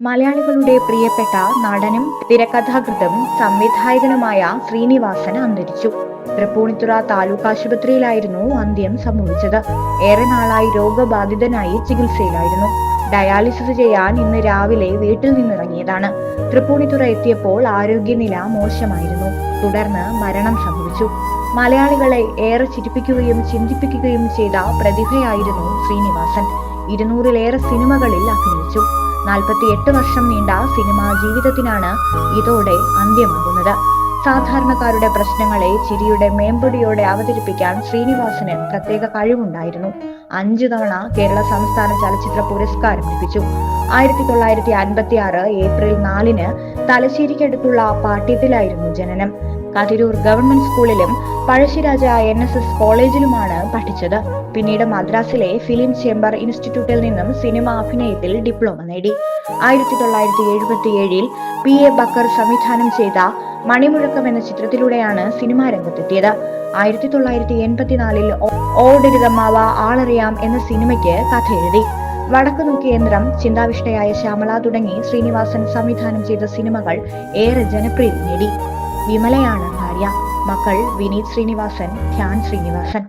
മലയാളികളുടെ പ്രിയപ്പെട്ട നടനും തിരക്കഥാകൃത്തും സംവിധായകനുമായ ശ്രീനിവാസൻ അന്തരിച്ചു. തൃപ്പൂണിത്തുറ താലൂക്ക് ആശുപത്രിയിലായിരുന്നു അന്ത്യം സംഭവിച്ചത്. ഏറെ നാളായി രോഗബാധിതനായി ചികിത്സയിലായിരുന്നു. ഡയാലിസിസ് ചെയ്യാൻ ഇന്ന് രാവിലെ വീട്ടിൽ നിന്നിറങ്ങിയതാണ്. തൃപ്പൂണിത്തുറ എത്തിയപ്പോൾ ആരോഗ്യനില മോശമായിരുന്നു. തുടർന്ന് മരണം സംഭവിച്ചു. മലയാളികളെ ഏറെ ചിരിപ്പിക്കുകയും ചിന്തിപ്പിക്കുകയും ചെയ്ത പ്രതിഭയായിരുന്നു ശ്രീനിവാസൻ. 200-ലേറെ സിനിമകളിൽ അഭിനയിച്ചു. 48 വർഷം നീണ്ട സിനിമാ ജീവിതത്തിനാണ് ഇതോടെ അന്ത്യമാകുന്നത്. സാധാരണക്കാരുടെ പ്രശ്നങ്ങളെ ചിരിയുടെ മേമ്പൊടിയോടെ അവതരിപ്പിക്കാൻ ശ്രീനിവാസന് പ്രത്യേക കഴിവുണ്ടായിരുന്നു. 5 തവണ കേരള സംസ്ഥാന ചലച്ചിത്ര പുരസ്കാരം ലഭിച്ചു. 1956 ഏപ്രിൽ 4-ന് തലശ്ശേരിക്കടുത്തുള്ള പാട്യത്തിലായിരുന്നു ജനനം. കതിരൂർ ഗവൺമെന്റ് സ്കൂളിലും പഴശ്ശിരാജ NSS കോളേജിലുമാണ് പഠിച്ചത്. പിന്നീട് മദ്രാസിലെ ഫിലിം ചേംബർ ഇൻസ്റ്റിറ്റ്യൂട്ടിൽ നിന്നും സിനിമാ അഭിനയത്തിൽ ഡിപ്ലോമ നേടി. 1977-ൽ PA ബക്കർ സംവിധാനം ചെയ്ത മണിമുഴക്കം എന്ന ചിത്രത്തിലൂടെയാണ് സിനിമാ രംഗത്തെത്തിയത്. 1984-ൽ ഓടരുതമ്മാവ ആളറിയാം എന്ന സിനിമയ്ക്ക് കഥ എഴുതി. വടക്കുനോക്കി യന്ത്രം, ചിന്താവിഷ്ടയായ ശ്യാമള തുടങ്ങി ശ്രീനിവാസൻ സംവിധാനം ചെയ്ത സിനിമകൾ ഏറെ ജനപ്രീതി നേടി. വിമലയാണ് ഭാര്യ. മക്കൾ വിനീത് ശ്രീനിവാസൻ, ധ്യാൻ ശ്രീനിവാസൻ.